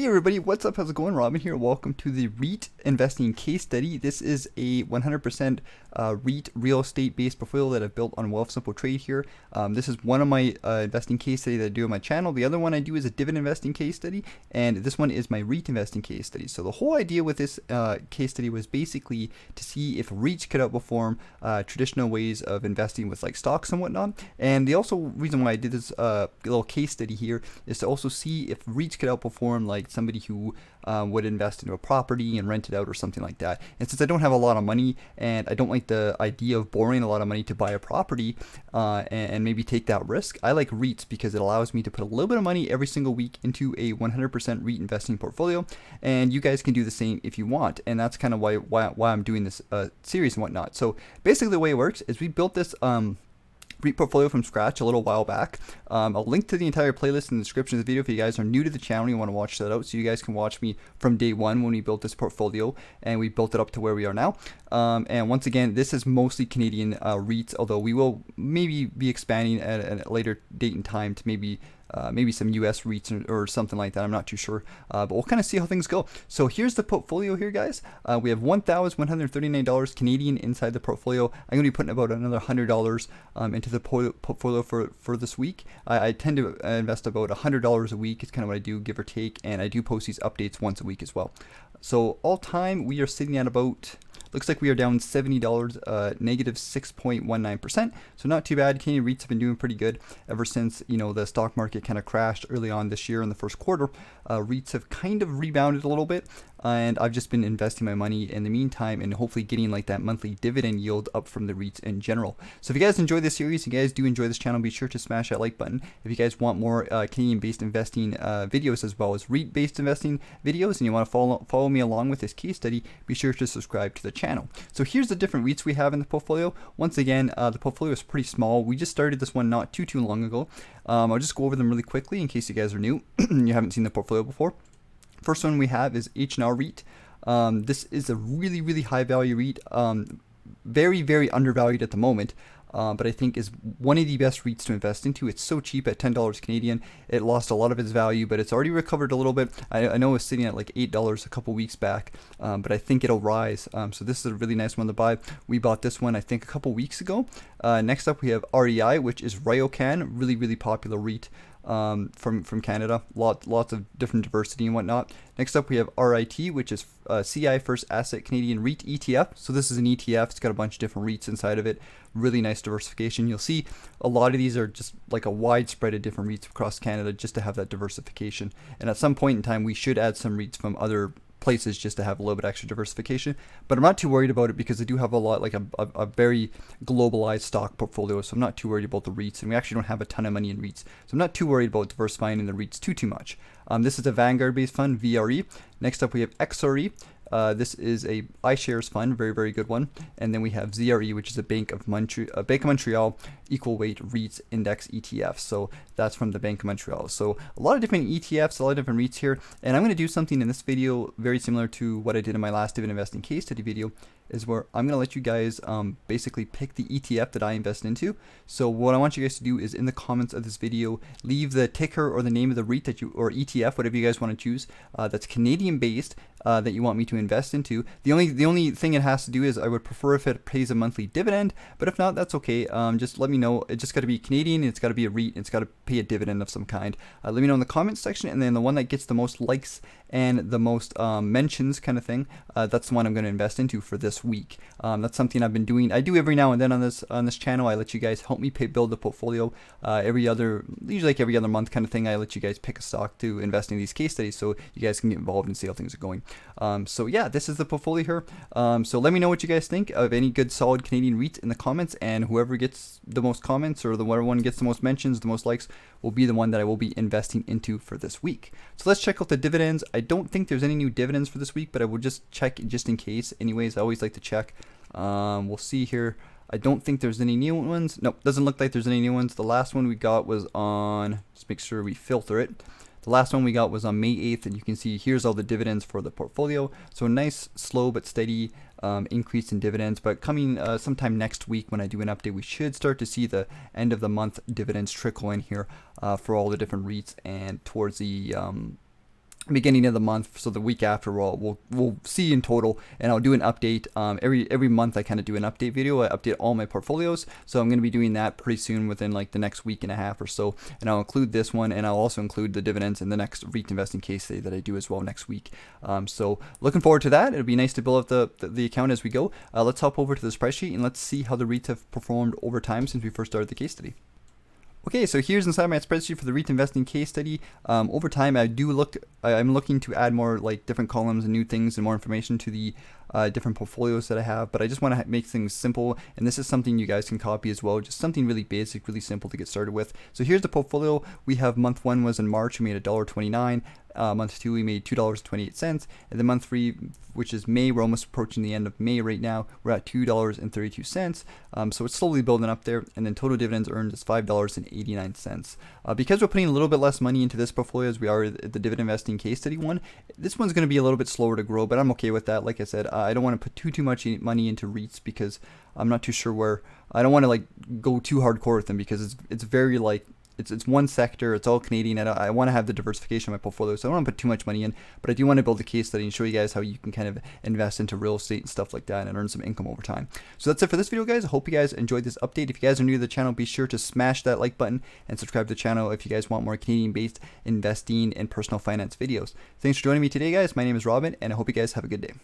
Hey everybody, what's up? How's it going? Robin here. Welcome to the REIT investing case study. This is a 100% REIT real estate based portfolio that I've built on Wealthsimple Trade here. This is one of my investing case study that I do on my channel. The other one I do is a dividend investing case study, and this one is my REIT investing case study. So the whole idea with this case study was basically to see if REITs could outperform traditional ways of investing with like stocks and whatnot. And the also reason why I did this little case study here is to also see if REITs could outperform like somebody who would invest into a property and rent it out or something like that. And since I don't have a lot of money and I don't like the idea of borrowing a lot of money to buy a property and maybe take that risk, I like REITs because it allows me to put a little bit of money every single week into a 100% REIT investing portfolio, and you guys can do the same if you want. And that's kind of why I'm doing this series and whatnot. So basically the way it works is we built this REIT portfolio from scratch a little while back. I'll link to the entire playlist in the description of the video if you guys are new to the channel and you want to watch that out, so you guys can watch me from day one when we built this portfolio and we built it up to where we are now. And once again, this is mostly Canadian REITs, although we will maybe be expanding at a later date and time to maybe some US REITs or something like that. I'm not too sure, but we'll kind of see how things go. So here's the portfolio here, guys. We have $1,139 Canadian inside the portfolio. I'm going to be putting about another $100 into the portfolio for this week. I tend to invest about $100 a week. It's kind of what I do, give or take, and I do post these updates once a week as well. So all time, we are sitting at about, looks like we are down $70, negative 6.19%. So not too bad. Canadian REITs have been doing pretty good ever since, the stock market kind of crashed early on this year in the first quarter. REITs have kind of rebounded a little bit, and I've just been investing my money in the meantime and hopefully getting like that monthly dividend yield up from the REITs in general. So if you guys enjoy this series, if you guys do enjoy this channel, be sure to smash that like button. If you guys want more Canadian-based investing videos as well as REIT-based investing videos, and you want to follow me along with this case study, be sure to subscribe to the channel. So here's the different REITs we have in the portfolio. Once again, the portfolio is pretty small. We just started this one not too long ago. I'll just go over them really quickly in case you guys are new and you haven't seen the portfolio before. First one we have is H&R REIT. This is a really high value REIT, very undervalued at the moment, but I think is one of the best REITs to invest into. It's so cheap at $10 Canadian. It lost a lot of its value, but it's already recovered a little bit. I know it was sitting at like $8 a couple weeks back, but I think it'll rise. So this is a really nice one to buy. We bought this one I think a couple weeks ago. Next up we have REI, which is Ryokan, really popular REIT from Canada. Lots of different diversity and whatnot. Next up we have RIT, which is CI First Asset Canadian REIT ETF. So this is an ETF. It's got a bunch of different REITs inside of it. Really nice diversification. You'll see a lot of these are just like a wide spread of different REITs across Canada just to have that diversification. And at some point in time we should add some REITs from other places just to have a little bit extra diversification, but I'm not too worried about it because I do have a lot, like a very globalized stock portfolio, so I'm not too worried about the REITs, and we actually don't have a ton of money in REITs, so I'm not too worried about diversifying in the REITs too much. This is a Vanguard based fund, VRE. Next up we have XRE. This is a iShares fund, very good one. And then we have ZRE, which is a Bank of Montreal equal weight REITs index ETF. So that's from the Bank of Montreal. So a lot of different ETFs, a lot of different REITs here. And I'm going to do something in this video very similar to what I did in my last dividend investing case study video, is where I'm going to let you guys basically pick the ETF that I invest into. So what I want you guys to do is in the comments of this video, leave the ticker or the name of the REIT that you, or ETF, whatever you guys want to choose, that's Canadian based, that you want me to invest into. The only thing it has to do is I would prefer if it pays a monthly dividend, but if not, that's okay. Just let me know. It just got to be Canadian, it's got to be a REIT, it's got to pay a dividend of some kind. Let me know in the comments section, and then the one that gets the most likes and the most mentions kind of thing, that's the one I'm going to invest into for this week. That's something I've been doing. I do every now and then on this channel. I let you guys help me build the portfolio usually like every other month kind of thing. I let you guys pick a stock to invest in these case studies so you guys can get involved and see how things are going. So yeah, this is the portfolio here. So let me know what you guys think of any good solid Canadian REITs in the comments, and whoever gets the most comments or whatever one gets the most mentions, the most likes, will be the one that I will be investing into for this week. So let's check out the dividends. I don't think there's any new dividends for this week, but I will just check just in case. Anyways, I always like to check. We'll see here. I don't think there's any new ones. Nope, doesn't look like there's any new ones. The last one we got was on, just make sure we filter it. The last one we got was on May 8th, and you can see here's all the dividends for the portfolio. So a nice, slow but steady increase in dividends. But coming sometime next week when I do an update, we should start to see the end of the month dividends trickle in here for all the different REITs, and towards the beginning of the month, so the week after we'll see in total, and I'll do an update. Every month I kind of do an update video. I update all my portfolios, so I'm going to be doing that pretty soon, within like the next week and a half or so, and I'll include this one, and I'll also include the dividends in the next REIT investing case study that I do as well next week. So looking forward to that. It'll be nice to build up the account as we go. Let's hop over to the spreadsheet and let's see how the REITs have performed over time since we first started the case study. Okay, so here's inside my spreadsheet for the REIT investing case study. Over time, I'm looking to add more like different columns and new things and more information to the different portfolios that I have, but I just want to make things simple, and this is something you guys can copy as well, just something really basic, really simple to get started with. So here's the portfolio. We have month 1 was in March, we made $1.29. Month 2 we made $2.28, and then month 3, which is May, we're almost approaching the end of May right now, we're at $2.32. So it's slowly building up there, and then total dividends earned is $5.89. Because we're putting a little bit less money into this portfolio as we are at the dividend investing case study one, this one's going to be a little bit slower to grow, but I'm okay with that. Like I said, I don't want to put too much money into REITs because I'm not too sure where. I don't want to like go too hardcore with them because it's very like it's one sector, it's all Canadian. I want to have the diversification of my portfolio, so I don't want to put too much money in, but I do want to build a case study and show you guys how you can kind of invest into real estate and stuff like that and earn some income over time. So that's it for this video, guys. I hope you guys enjoyed this update. If you guys are new to the channel, be sure to smash that like button and subscribe to the channel if you guys want more Canadian-based investing and personal finance videos. Thanks for joining me today, guys. My name is Robin, and I hope you guys have a good day.